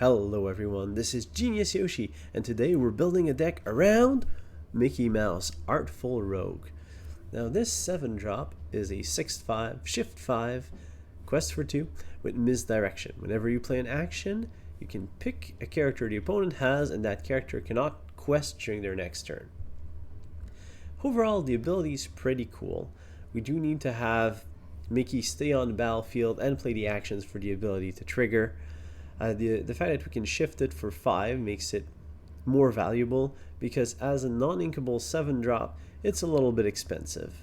Hello everyone, this is Genius Yoshi, and today we're building a deck around Mickey Mouse, Artful Rogue. Now this 7-drop is a 6/5, shift 5, quest for 2 with misdirection. Whenever you play an action, you can pick a character the opponent has and that character cannot quest during their next turn. Overall, the ability is pretty cool. We do need to have Mickey stay on the battlefield and play the actions for the ability to trigger. The fact that we can shift it for 5 makes it more valuable because as a non-inkable 7-drop, it's a little bit expensive.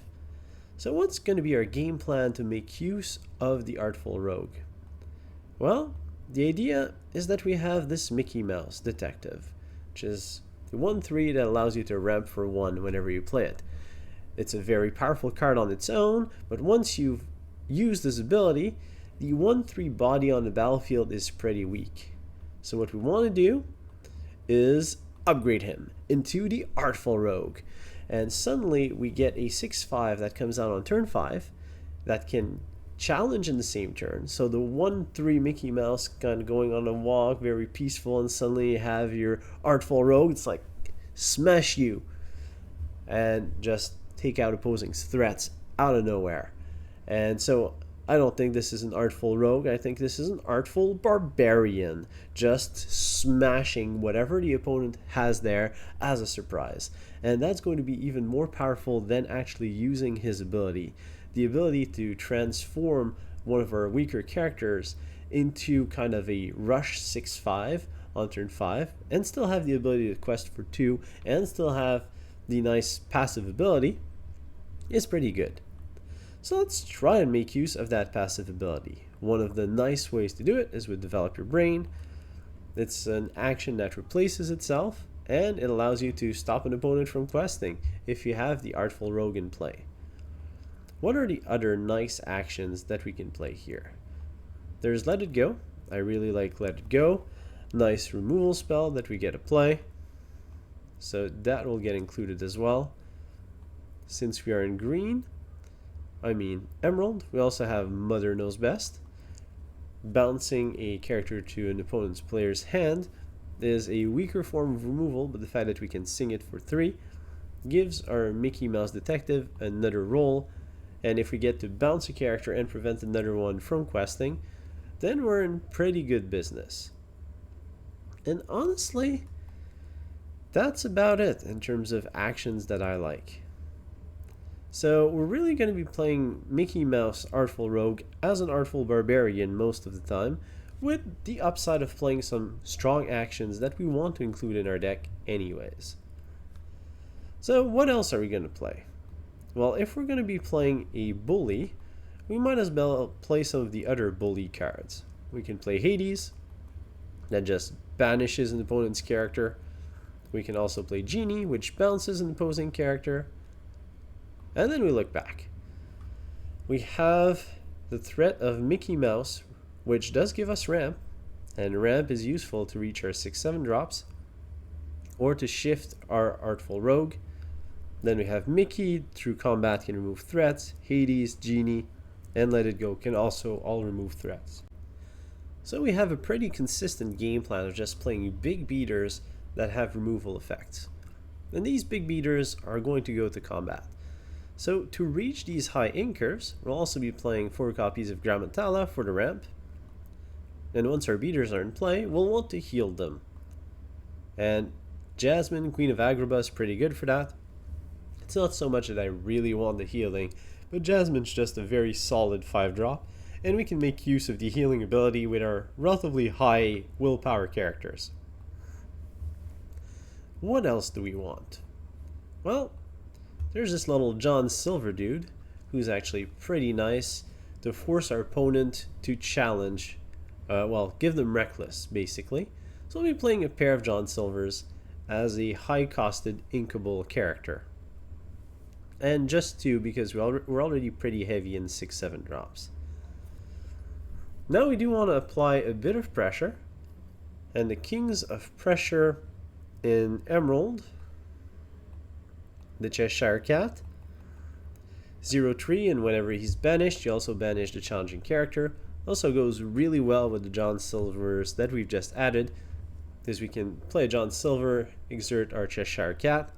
So what's going to be our game plan to make use of the Artful Rogue? Well, the idea is that we have this Mickey Mouse Detective, which is the 1/3 that allows you to ramp for 1 whenever you play it. It's a very powerful card on its own, but once you've used this ability, the 1/3 body on the battlefield is pretty weak. So what we want to do is upgrade him into the Artful Rogue. And suddenly we get a 6/5 that comes out on turn 5 that can challenge in the same turn. So the 1/3 Mickey Mouse kind of going on a walk, very peaceful, and suddenly you have your Artful Rogue. It's like smash you and just take out opposing threats out of nowhere. And so I don't think this is an Artful Rogue. I think this is an Artful Barbarian, just smashing whatever the opponent has there as a surprise. And that's going to be even more powerful than actually using his ability. The ability to transform one of our weaker characters into kind of a rush 6/5 on turn 5, and still have the ability to quest for 2, and still have the nice passive ability is pretty good. So let's try and make use of that passive ability. One of the nice ways to do it is with Develop Your Brain. It's an action that replaces itself, and it allows you to stop an opponent from questing if you have the Artful Rogue in play. What are the other nice actions that we can play here? There's Let It Go. I really like Let It Go. Nice removal spell that we get to play. So that will get included as well. Since we are in green, Emerald, we also have Mother Knows Best. Bouncing a character to an opponent's player's hand is a weaker form of removal, but the fact that we can sing it for 3 gives our Mickey Mouse Detective another role, and if we get to bounce a character and prevent another one from questing, then we're in pretty good business. And honestly, that's about it in terms of actions that I like. So we're really going to be playing Mickey Mouse Artful Rogue as an Artful Barbarian most of the time, with the upside of playing some strong actions that we want to include in our deck anyways. So what else are we going to play? Well, if we're going to be playing a Bully, we might as well play some of the other Bully cards. We can play Hades, that just banishes an opponent's character. We can also play Genie, which bounces an opposing character. And then we look back. We have the threat of Mickey Mouse, which does give us ramp, and ramp is useful to reach our 6/7 drops, or to shift our Artful Rogue. Then we have Mickey, through combat can remove threats, Hades, Genie, and Let It Go can also all remove threats. So we have a pretty consistent game plan of just playing big beaters that have removal effects. And these big beaters are going to go to combat. So to reach these high inkers, we'll also be playing 4 copies of Gramma Tala for the ramp. And once our beaters are in play, we'll want to heal them. And Jasmine, Queen of Agrabah, is pretty good for that. It's not so much that I really want the healing, but Jasmine's just a very solid 5-drop, and we can make use of the healing ability with our relatively high willpower characters. What else do we want? Well, there's this little John Silver dude, who's actually pretty nice to force our opponent to challenge, give them Reckless, basically. So we'll be playing a pair of John Silvers as a high-costed inkable character. And just 2 because we're already pretty heavy in 6/7 drops. Now we do want to apply a bit of pressure, and the Kings of Pressure in Emerald, the Cheshire Cat, 0/3, and whenever he's banished, you also banish the challenging character. Also goes really well with the John Silvers that we've just added, because we can play John Silver, exert our Cheshire Cat,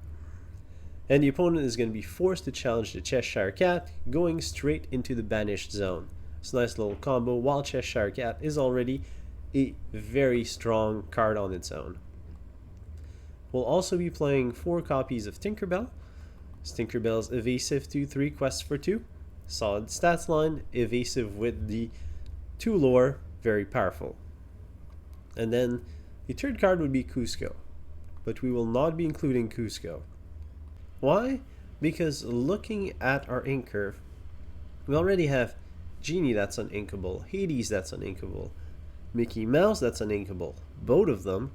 and the opponent is going to be forced to challenge the Cheshire Cat, going straight into the banished zone. It's a nice little combo, while Cheshire Cat is already a very strong card on its own. We'll also be playing 4 copies of Tinkerbell. Tinkerbell's evasive 2/3 quests for 2, solid stats line, evasive with the 2 lore, very powerful. And then the third card would be Cusco, but we will not be including Cusco. Why? Because looking at our ink curve, we already have Genie that's uninkable, Hades that's uninkable, Mickey Mouse that's uninkable, both of them,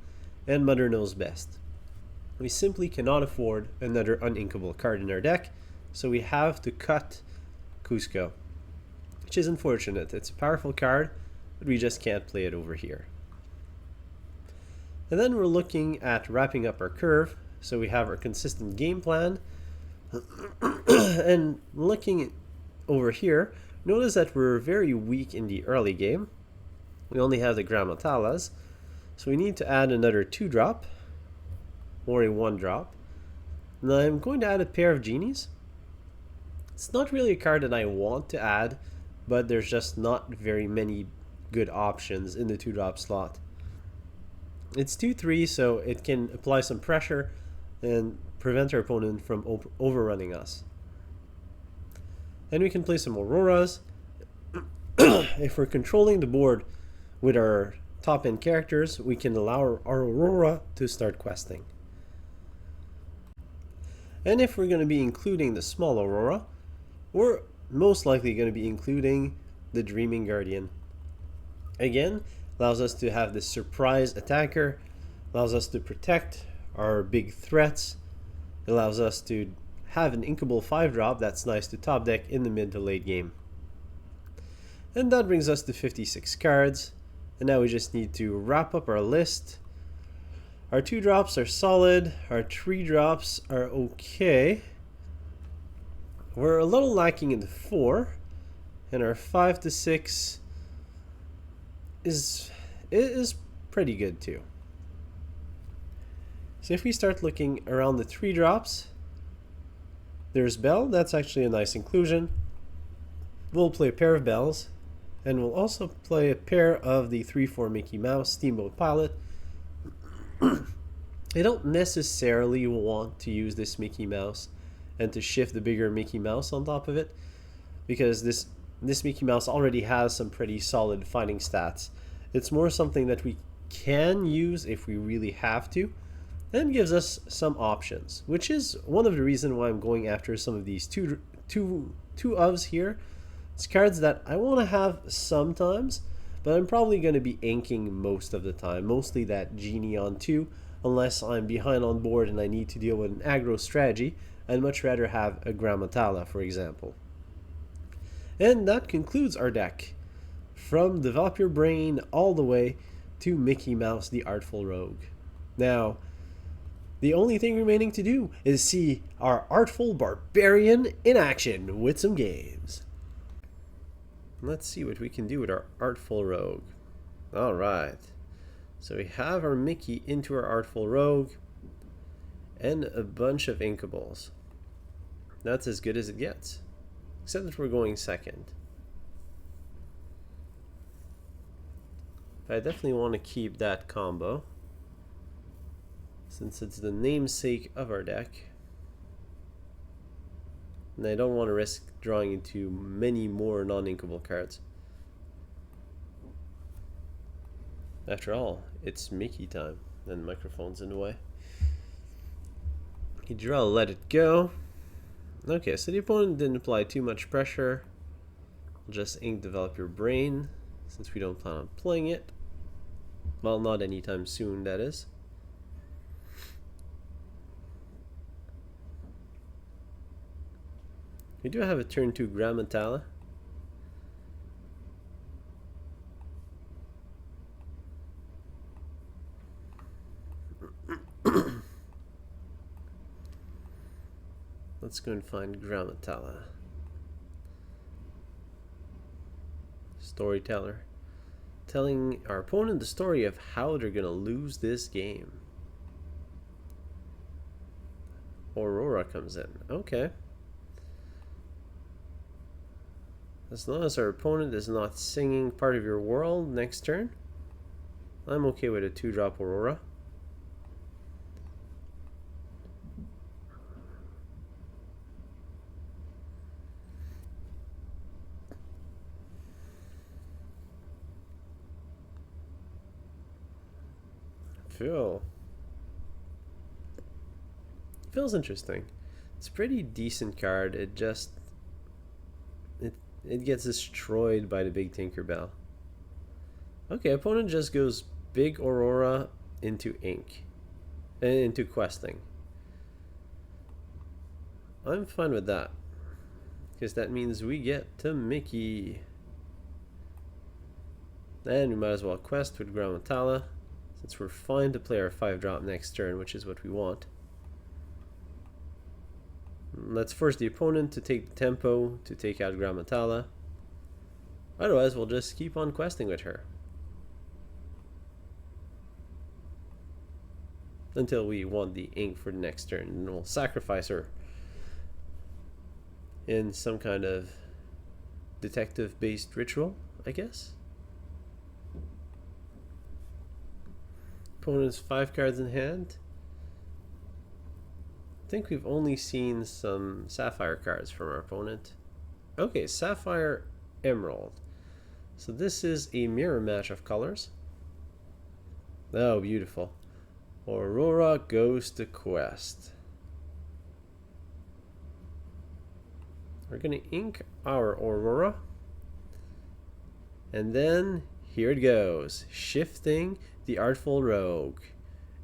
and Mother Knows Best. We simply cannot afford another uninkable card in our deck, so we have to cut Cusco, which is unfortunate. It's a powerful card, but we just can't play it over here. And then we're looking at wrapping up our curve, so we have our consistent game plan. And looking over here, notice that we're very weak in the early game. We only have the Gramma Talas, so we need to add another 2-drop or a 1-drop. And I'm going to add a pair of Genies. It's not really a card that I want to add, but there's just not very many good options in the 2-drop slot. It's 2/3, so it can apply some pressure and prevent our opponent from overrunning us. And we can play some Auroras. If we're controlling the board with our top end characters, we can allow our Aurora to start questing. And if we're going to be including the small Aurora, we're most likely going to be including the Dreaming Guardian. Again, allows us to have this surprise attacker, allows us to protect our big threats, allows us to have an inkable 5-drop that's nice to top deck in the mid to late game. And that brings us to 56 cards, and now we just need to wrap up our list. Our 2-drops are solid, our 3-drops are okay. We're a little lacking in the 4, and our 5 to 6 is pretty good too. So if we start looking around the 3-drops, there's Belle, that's actually a nice inclusion. We'll play a pair of Bells, and we'll also play a pair of the 3/4 Mickey Mouse Steamboat Pilot. I don't necessarily want to use this Mickey Mouse and to shift the bigger Mickey Mouse on top of it, because this Mickey Mouse already has some pretty solid fighting stats. It's more something that we can use if we really have to, and gives us some options, which is one of the reasons why I'm going after some of these two ofs here. It's cards that I want to have sometimes, but I'm probably going to be inking most of the time, mostly that Genie on 2, unless I'm behind on board and I need to deal with an aggro strategy. I'd much rather have a Gramma Tala, for example. And that concludes our deck, from Develop Your Brain all the way to Mickey Mouse the Artful Rogue. Now, the only thing remaining to do is see our Artful Barbarian in action with some games. Let's see what we can do with our Artful Rogue. Alright, so we have our Mickey into our Artful Rogue and a bunch of inkables. That's as good as it gets, except that we're going second. I definitely want to keep that combo, since it's the namesake of our deck. And I don't want to risk drawing into many more non-inkable cards. After all, it's Mickey time, and the microphone's in the way. You draw, let it go. Okay, so the opponent didn't apply too much pressure. We'll just ink Develop Your Brain, since we don't plan on playing it. Well, not anytime soon, that is. We do have a turn 2 Gramma Tala. Let's go and find Gramma Tala. Storyteller. telling our opponent the story of how they're gonna lose this game. Aurora comes in. Okay. As long as our opponent is not singing part of your world next turn, I'm okay with a 2-drop Aurora. Feels interesting. It's a pretty decent card. It gets destroyed by the big Tinkerbell. Okay, opponent just goes big Aurora into ink and into questing. I'm fine with that, because that means we get to Mickey. And we might as well quest with Gramma Tala, since we're fine to play our 5-drop next turn, which is what we want. Let's force the opponent to take the tempo to take out Gramma Tala. Otherwise, we'll just keep on questing with her until we want the ink for the next turn, and we'll sacrifice her in some kind of detective-based ritual, I guess. Opponent's 5 cards in hand. I think we've only seen some Sapphire cards from our opponent. Okay, Sapphire-Emerald. So this is a mirror match of colors. Oh, beautiful. Aurora goes to quest. We're going to ink our Aurora. And then here it goes. Shifting the Artful Rogue.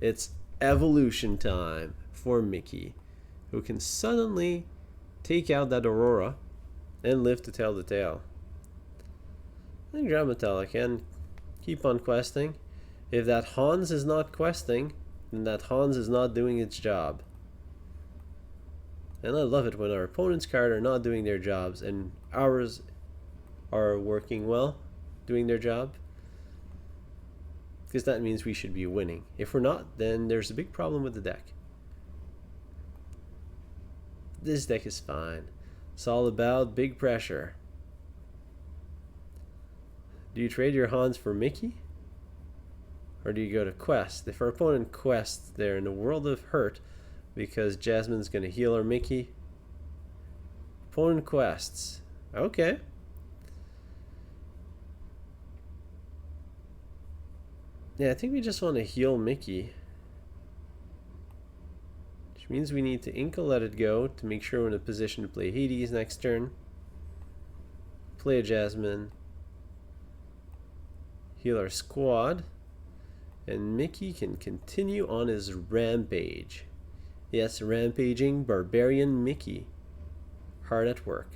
It's evolution time for Mickey, who can suddenly take out that Aurora and live to tell the tale. I think Gramma can keep on questing. If that Hans is not questing, then that Hans is not doing its job. And I love it when our opponent's cards are not doing their jobs and ours are working well, doing their job. Because that means we should be winning. If we're not, then there's a big problem with the deck. This deck is fine. It's all about big pressure. Do you trade your Hans for Mickey? Or do you go to quest? If our opponent quests, they're in a world of hurt because Jasmine's going to heal our Mickey. Opponent quests. Okay. Yeah, I think we just want to heal Mickey. Which means we need to ink a Let It Go to make sure we're in a position to play Hades next turn. Play a Jasmine. Heal our squad. And Mickey can continue on his rampage. Yes, rampaging barbarian Mickey. Hard at work.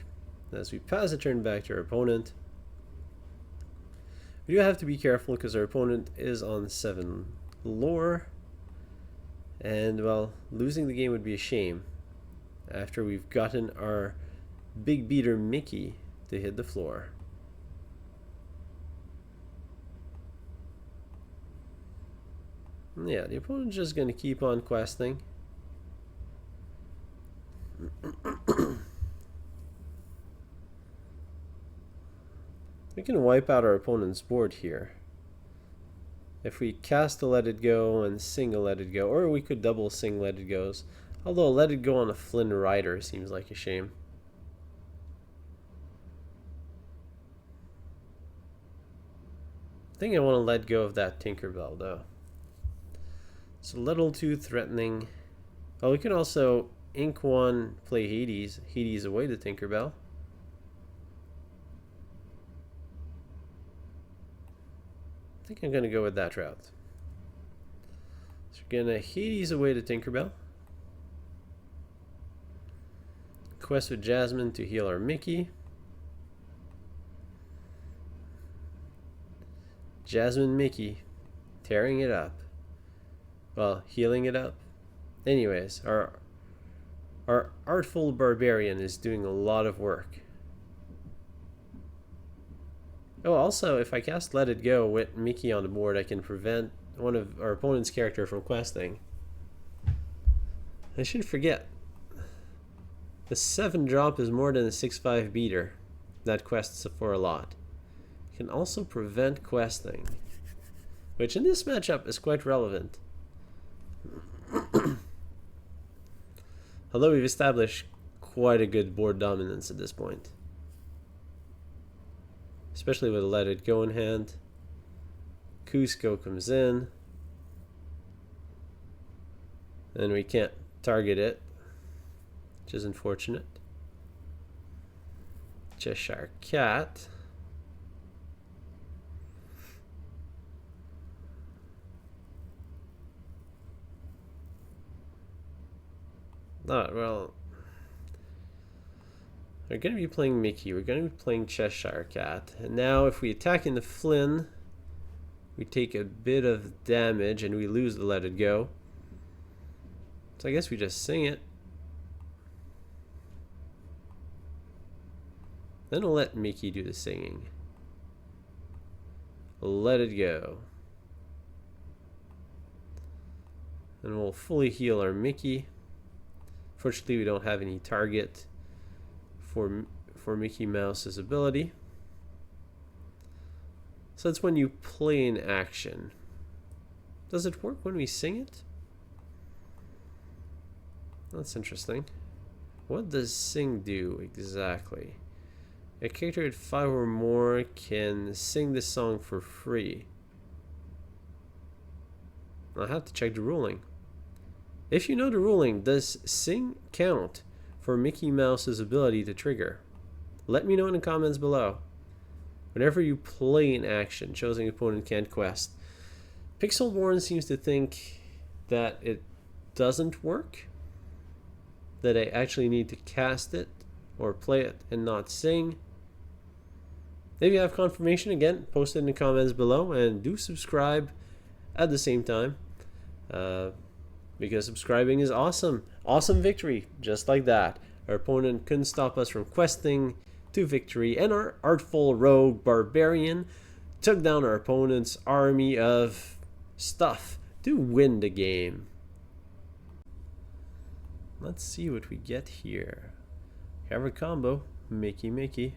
As we pass the turn back to our opponent. We do have to be careful because our opponent is on 7 lore. And, well, losing the game would be a shame after we've gotten our big beater Mickey to hit the floor. Yeah, the opponent's just going to keep on questing. We can wipe out our opponent's board here. If we cast a Let It Go and sing a Let It Go, or we could double sing Let It Goes. Although Let It Go on a Flynn Rider seems like a shame. I think I want to let go of that Tinkerbell though. It's a little too threatening. Oh, we can also ink one, play Hades. Hades away to Tinkerbell. I think I'm going to go with that route. So we're going to Hades away to Tinkerbell. Quest with Jasmine to heal our Mickey. Jasmine Mickey tearing it up. Well, healing it up. Anyways, our Artful Barbarian is doing a lot of work. Oh, also, if I cast Let It Go with Mickey on the board, I can prevent one of our opponent's character from questing. I shouldn't forget. The 7 drop is more than a 6/5 beater that quests for a lot. You can also prevent questing, which in this matchup is quite relevant. Although we've established quite a good board dominance at this point. Especially with a Let It Go in hand. Cusco comes in. And we can't target it, which is unfortunate. Cheshire Cat. Well, we're going to be playing Mickey. We're going to be playing Cheshire Cat. And now if we attack in the Flynn, we take a bit of damage and we lose the Let It Go. So I guess we just sing it. Then we'll let Mickey do the singing. Let It Go. And we'll fully heal our Mickey. Fortunately, we don't have any target for Mickey Mouse's ability. So that's when you play in action. Does it work when we sing it? That's interesting. What does sing do exactly? A character at 5 or more can sing this song for free. I'll have to check the ruling. If you know the ruling, does sing count for Mickey Mouse's ability to trigger? Let me know in the comments below. Whenever you play in action, choosing opponent can't quest. Pixelborn seems to think that it doesn't work. That I actually need to cast it or play it and not sing. If you have confirmation, again, post it in the comments below and do subscribe at the same time. Because subscribing is awesome. Awesome victory, just like that. Our opponent couldn't stop us from questing to victory, and our Artful Rogue Barbarian took down our opponent's army of stuff to win the game. Let's see what we get here. We have a combo, Mickey.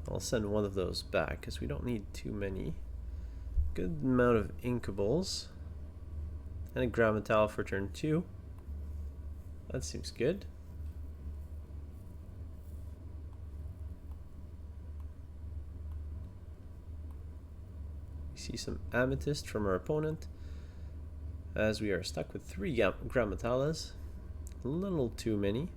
I'll send one of those back because we don't need too many. Good amount of Inkables. And a Gramma Tala for turn 2. That seems good. We see some Amethyst from our opponent, as we are stuck with 3 Gramma Talas. A little too many.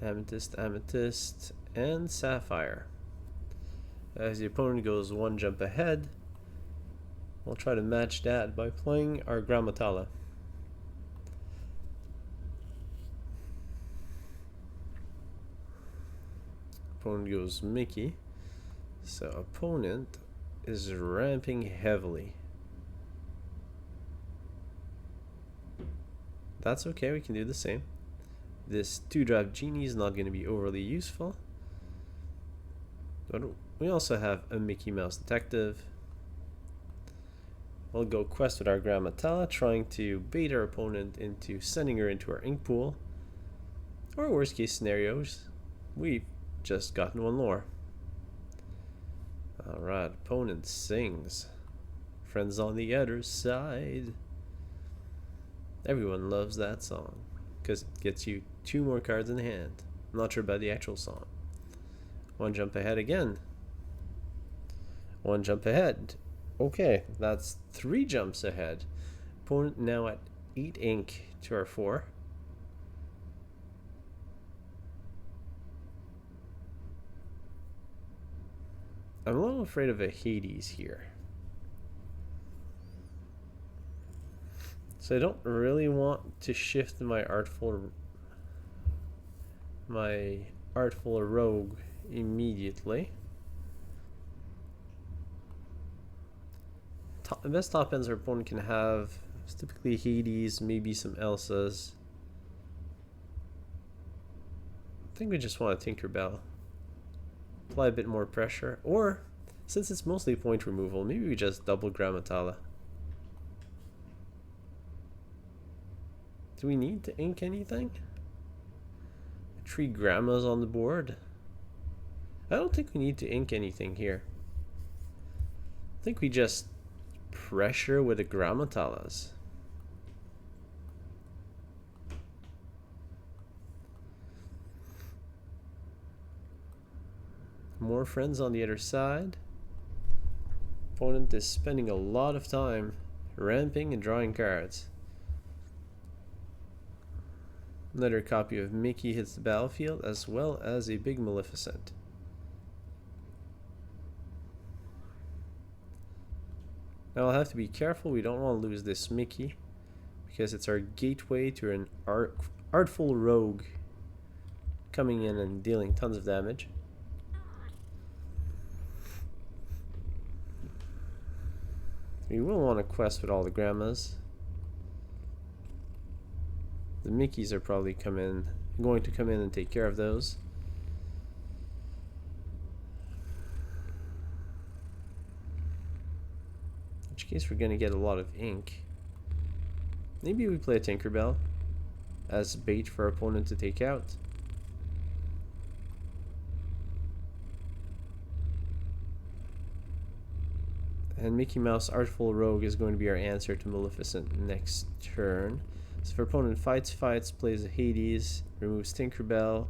Amethyst, and Sapphire. As the opponent goes 1 jump ahead, we'll try to match that by playing our Gramma Tala. Opponent goes Mickey, so opponent is ramping heavily. That's okay, we can do the same. This 2-drop Genie is not going to be overly useful. But we also have a Mickey Mouse Detective. We'll go quest with our Gramma Tala, trying to bait our opponent into sending her into our ink pool. Or worst case scenarios, we've just gotten 1 lore. Alright, opponent sings. Friends on the other side. Everyone loves that song because it gets you 2 more cards in hand. I'm not sure about the actual song. 1 jump ahead again. 1 jump ahead. Okay, that's 3 jumps ahead. Opponent now at 8 ink to our 4. I'm a little afraid of a Hades here. So I don't really want to shift my Artful Rogue immediately. The best top ends our opponent can have is typically Hades, maybe some Elsas. I think we just want to Tinkerbell. Apply a bit more pressure. Or, since it's mostly point removal, maybe we just double Gramma Tala. Do we need to ink anything? 3 Grammas on the board. I don't think we need to ink anything here. I think we just pressure with the Gramma Talas. More friends on the other side. Opponent is spending a lot of time ramping and drawing cards. Another copy of Mickey hits the battlefield, as well as a big Maleficent. Now I'll have to be careful, we don't want to lose this Mickey, because it's our gateway to an Artful Rogue coming in and dealing tons of damage. We will want to quest with all the Grammas. The Mickeys are probably going to come in and take care of those. In which case we're going to get a lot of ink. Maybe we play a Tinkerbell as bait for our opponent to take out. And Mickey Mouse Artful Rogue is going to be our answer to Maleficent next turn. So if our opponent fights, plays a Hades, removes Tinkerbell,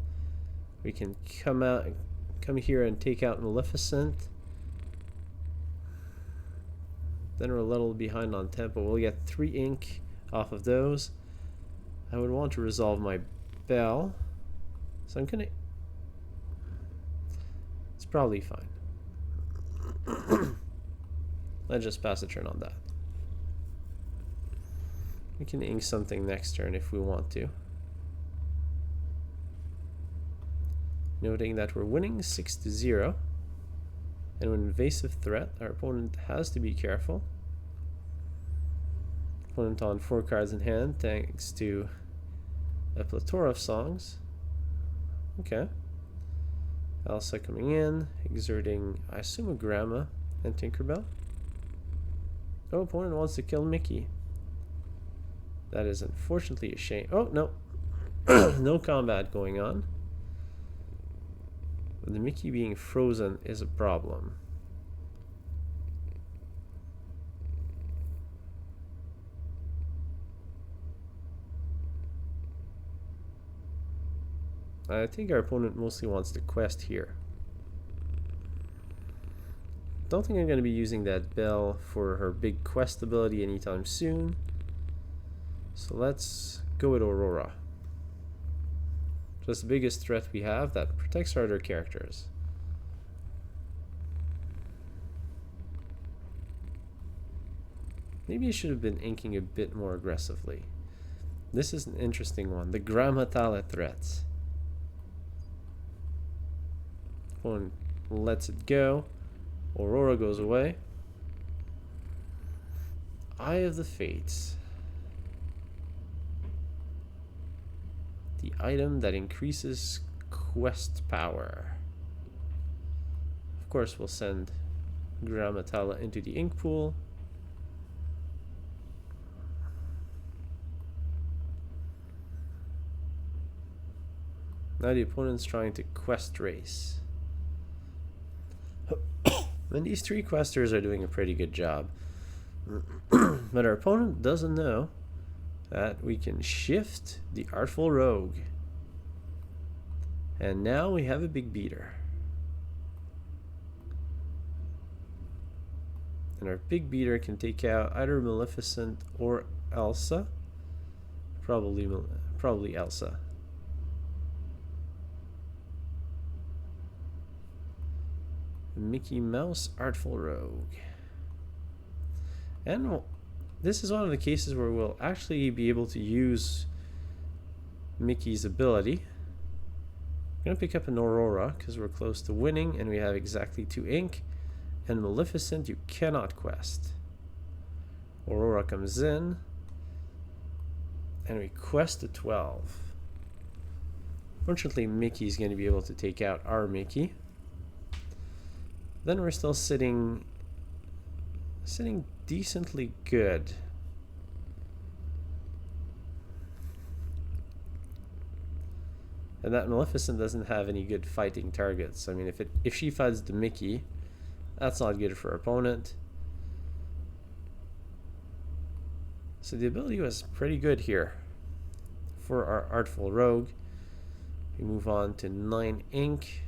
we can come here and take out Maleficent. Then we're a little behind on tempo. We'll get 3 ink off of those. I would want to resolve my bell, so I'm gonna. It's probably fine. Let's just pass a turn on that. We can ink something next turn if we want to. Noting that we're winning 6-0. And with invasive threat, our opponent has to be careful. Opponent on 4 cards in hand thanks to a plethora of songs. Okay. Elsa coming in, exerting, I assume, a Gramma and Tinkerbell. Oh, opponent wants to kill Mickey. That is unfortunately a shame. Oh, no. No combat going on. But the Mickey being frozen is a problem. I think our opponent mostly wants to quest here. Don't think I'm going to be using that bell for her big quest ability anytime soon. So let's go with Aurora. So that's the biggest threat we have that protects our other characters. Maybe I should have been inking a bit more aggressively. This is an interesting one. The Gramma Tala threats. One lets it go. Aurora goes away. Eye of the Fates. The item that increases quest power. Of course, we'll send Gramma Tala into the ink pool. Now the opponent's trying to quest race. And these 3 questers are doing a pretty good job. But our opponent doesn't know that we can shift the Artful Rogue. And now we have a big beater. And our big beater can take out either Maleficent or Elsa. Probably Elsa. Mickey Mouse Artful Rogue. And this is one of the cases where we'll actually be able to use Mickey's ability. I'm going to pick up an Aurora because we're close to winning and we have exactly 2 ink. And Maleficent you cannot quest. Aurora comes in and we quest a 12. Fortunately, Mickey's going to be able to take out our Mickey. Then we're still sitting decently good. And that Maleficent doesn't have any good fighting targets. I mean, if she fights the Mickey, that's not good for our opponent. So the ability was pretty good here for our Artful Rogue. We move on to 9 ink.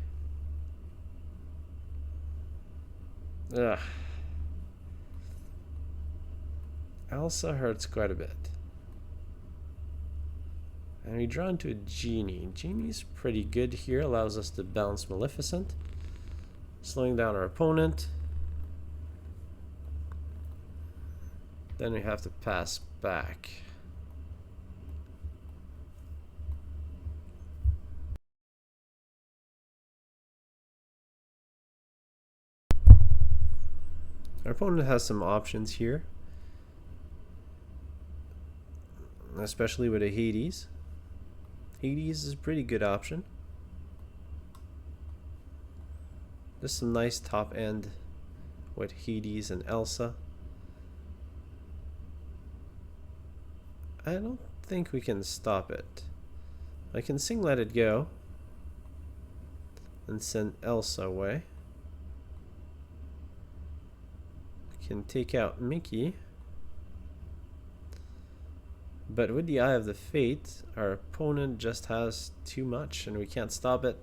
Ugh. Elsa hurts quite a bit. And we draw into a Genie. Genie's pretty good here, allows us to bounce Maleficent, slowing down our opponent. Then we have to pass back. Our opponent has some options here, especially with a Hades. Hades is a pretty good option. There's some nice top end with Hades and Elsa. I don't think we can stop it. I can sing Let It Go and send Elsa away. I can take out Mickey. But with the Eye of the Fate, our opponent just has too much and we can't stop it.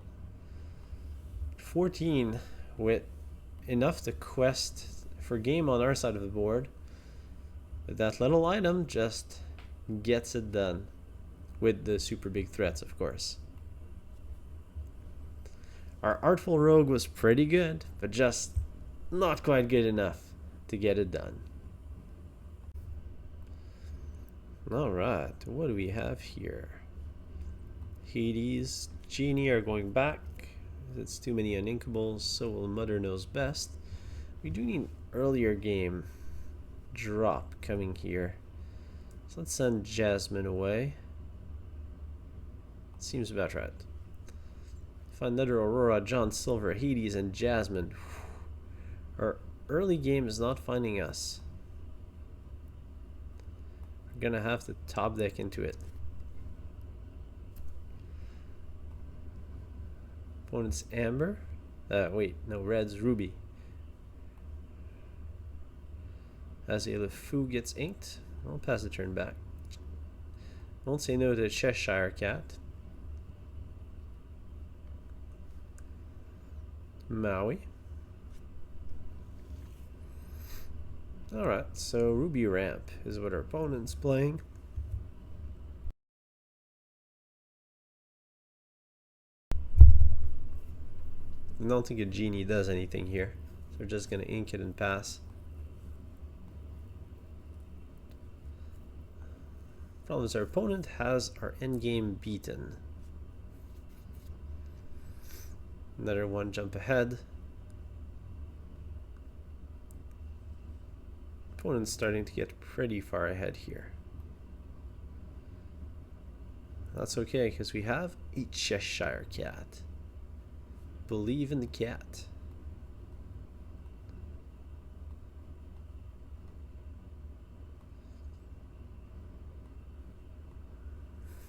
14 with enough to quest for game on our side of the board. But that little item just gets it done. With the super big threats, of course. Our Artful Rogue was pretty good, but just not quite good enough to get it done. Alright, what do we have here? Hades, Genie are going back. It's too many uninkables, so will Mother Knows Best. We do need an earlier game drop coming here. So let's send Jasmine away. Seems about right. Find another Aurora, John Silver, Hades, and Jasmine. Our early game is not finding us. We're gonna have to top deck into it. Opponent's Amber. Wait, no, red's Ruby. As a LeFou gets inked, I'll pass the turn back. Won't say no to Cheshire Cat. Maui. Alright, so Ruby Ramp is what our opponent's playing. I don't think a Genie does anything here, so we're just gonna ink it and pass. Problem is our opponent has our endgame beaten. Another one jump ahead. Opponent's starting to get pretty far ahead here. That's okay, because we have a Cheshire Cat. Believe in the cat.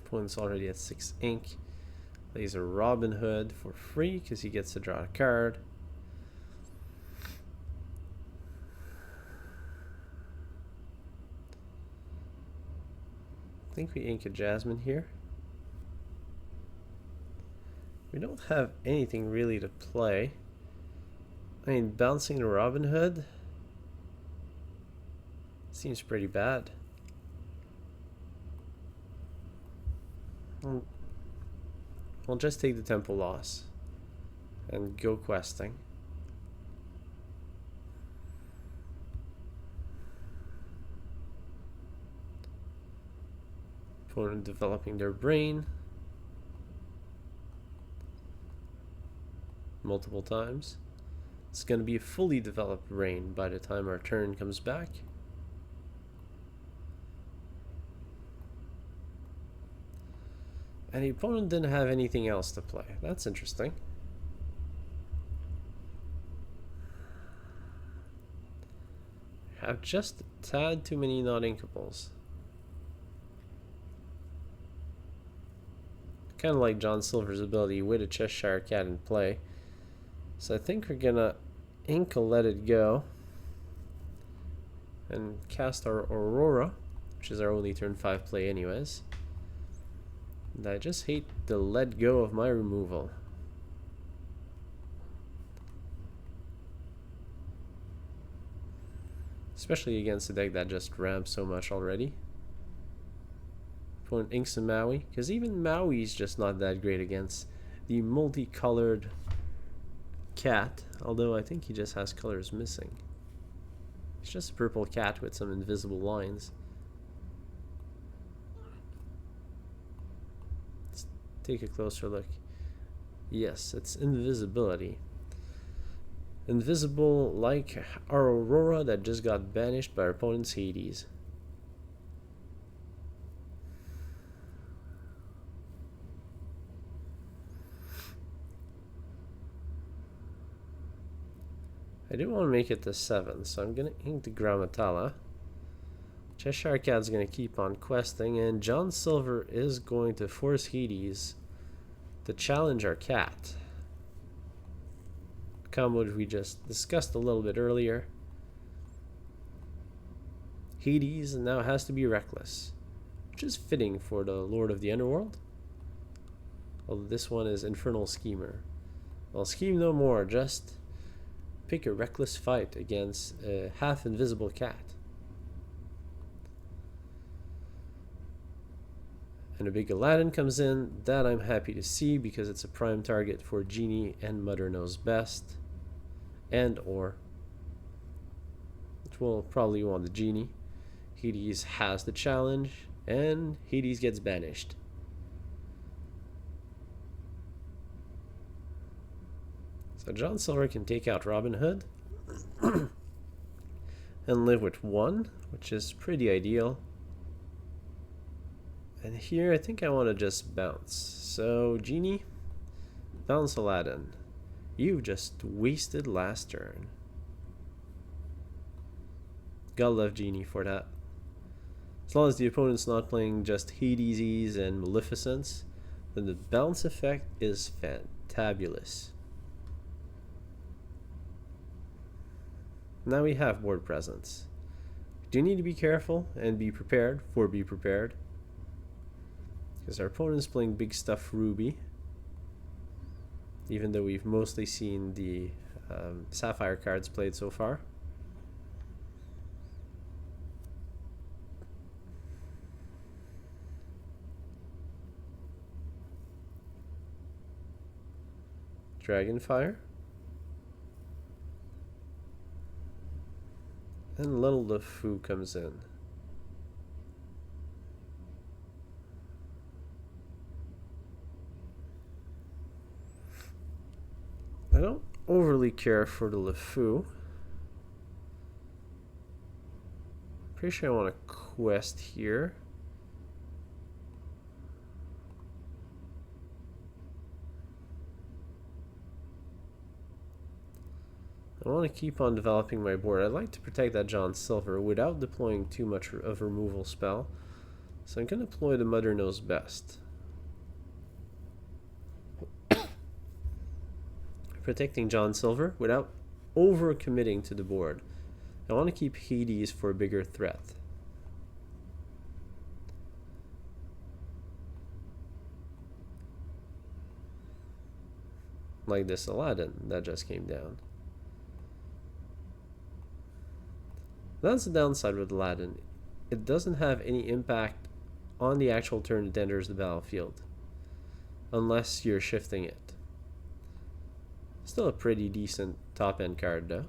Opponent's already at 6 ink. Plays a Robin Hood for free because he gets to draw a card. I think we ink a Jasmine here. We don't have anything really to play. I mean, bouncing the Robin Hood seems pretty bad. We'll just take the tempo loss and go questing. Opponent developing their brain multiple times. It's going to be a fully developed brain by the time our turn comes back. And the opponent didn't have anything else to play. That's interesting. Have just a tad too many non-inkables. Kind of like John Silver's ability with a Cheshire Cat in play. So I think we're gonna ink a Let It Go and cast our Aurora, which is our only turn 5 play anyways. And I just hate the let go of my removal. Especially against a deck that just ramps so much already. Opponent inks a Maui, because even Maui's just not that great against the multicolored cat, although I think he just has colors missing. It's just a purple cat with some invisible lines. Let's take a closer look. Yes, it's invisibility. Invisible like our Aurora that just got banished by our opponent's Hades. I do want to make it to 7, so I'm going to ink the Gramma Tala. Cheshire Cat's going to keep on questing, and John Silver is going to force Hades to challenge our cat. Combo we just discussed a little bit earlier. Hades now has to be reckless, which is fitting for the Lord of the Underworld. Although this one is Infernal Schemer. Well, scheme no more, just pick a reckless fight against a half-invisible cat. And a big Aladdin comes in, that I'm happy to see because it's a prime target for Genie and Mother Knows Best. And or, which will probably want the Genie. Hades has the challenge, and Hades gets banished. So John Silver can take out Robin Hood and live with 1, which is pretty ideal. And here I think I want to just bounce. So Genie, bounce Aladdin. You've just wasted last turn. Gotta love Genie for that. As long as the opponent's not playing just Hadesies and Maleficents, then the bounce effect is fantabulous. Now we have board presence. We do need to be careful and be prepared for be prepared. Because our opponent's playing big stuff Ruby. Even though we've mostly seen the Sapphire cards played so far. Dragonfire. And Little LeFou comes in. I don't overly care for the LeFou. Pretty sure I want a quest here. I want to keep on developing my board. I'd like to protect that John Silver without deploying too much of a removal spell. So I'm going to deploy the Mother Knows Best. Protecting John Silver without over-committing to the board. I want to keep Hades for a bigger threat. Like this Aladdin that just came down. That's the downside with Aladdin. It doesn't have any impact on the actual turn it enters the battlefield. Unless you're shifting it. Still a pretty decent top-end card though.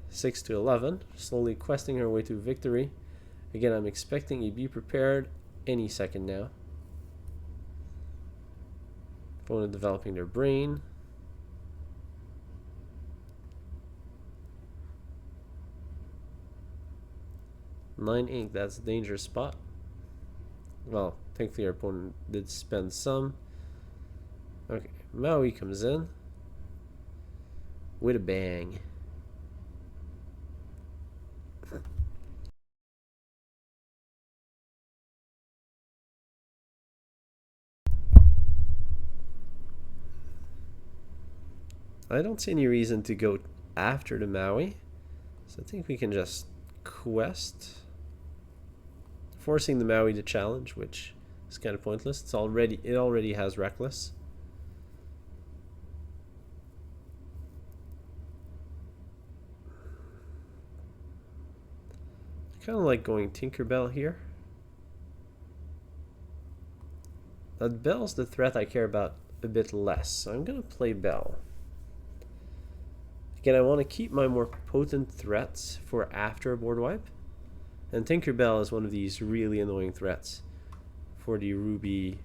6 to 11, slowly questing her way to victory. Again, I'm expecting a be prepared any second now. Opponent developing their brain. Nine ink, that's a dangerous spot. Well, thankfully our opponent did spend some. Okay, Maui comes in with a bang. I don't see any reason to go after the Maui, so I think we can just quest, forcing the Maui to challenge, which is kind of pointless. It already has reckless. I kind of like going Tinkerbell here. That Bell's the threat I care about a bit less, so I'm gonna play Bell. Again, I want to keep my more potent threats for after a board wipe. And Tinkerbell is one of these really annoying threats for the Ruby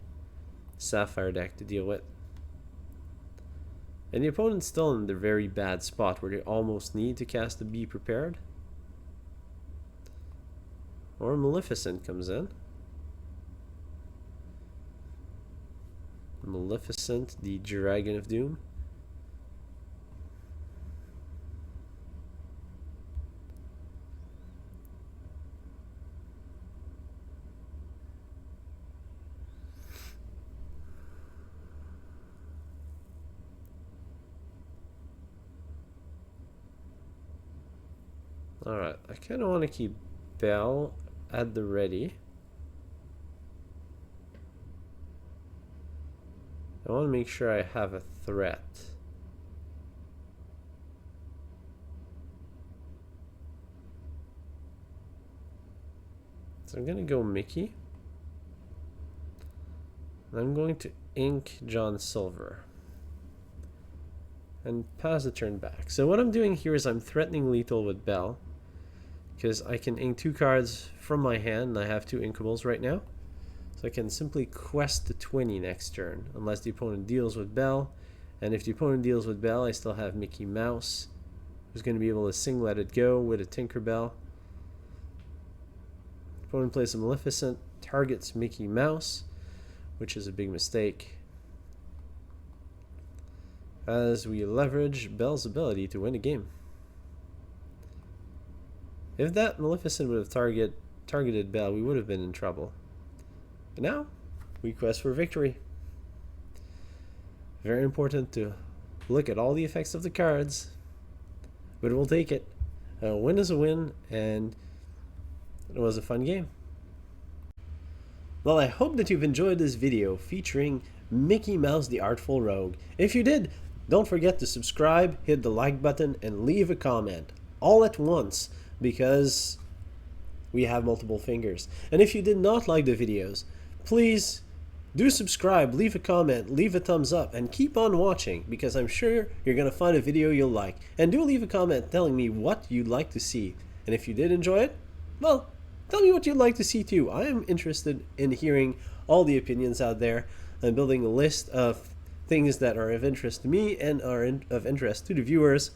Sapphire deck to deal with. And the opponent's still in the very bad spot where they almost need to cast a Be Prepared. Or Maleficent comes in. Maleficent, the Dragon of Doom. Alright, I kind of want to keep Bell at the ready. I want to make sure I have a threat. So I'm going to go Mickey. I'm going to ink John Silver and pass the turn back. So what I'm doing here is I'm threatening lethal with Bell, because I can ink 2 cards from my hand, and I have 2 inkables right now. So I can simply quest the 20 next turn, unless the opponent deals with Bell. And if the opponent deals with Bell, I still have Mickey Mouse, who's going to be able to sing Let It Go with a Tinkerbell. Opponent plays a Maleficent, targets Mickey Mouse, which is a big mistake, as we leverage Bell's ability to win a game. If that Maleficent would have targeted Bell, we would have been in trouble. But now, we quest for victory. Very important to look at all the effects of the cards, but we'll take it. A win is a win, and it was a fun game. Well, I hope that you've enjoyed this video featuring Mickey Mouse the Artful Rogue. If you did, don't forget to subscribe, hit the like button, and leave a comment all at once, because we have multiple fingers. And if you did not like the videos, please do subscribe, leave a comment, leave a thumbs up, and keep on watching, because I'm sure you're going to find a video you'll like. And do leave a comment telling me what you'd like to see. And if you did enjoy it, well, tell me what you'd like to see too. I am interested in hearing all the opinions out there. I'm building a list of things that are of interest to me and are of interest to the viewers.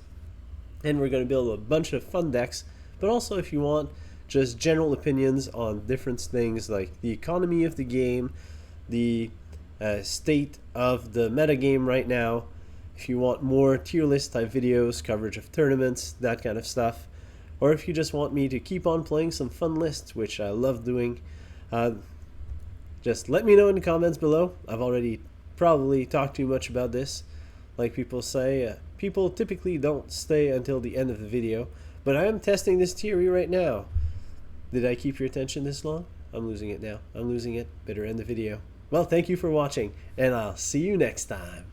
And we're going to build a bunch of fun decks. But also, if you want just general opinions on different things like the economy of the game, the state of the metagame right now, if you want more tier list type videos, coverage of tournaments, that kind of stuff, or if you just want me to keep on playing some fun lists, which I love doing, just let me know in the comments below. I've already probably talked too much about this. Like people say, people typically don't stay until the end of the video, but I am testing this theory right now. Did I keep your attention this long? I'm losing it now. I'm losing it. Better end the video. Well, thank you for watching, and I'll see you next time.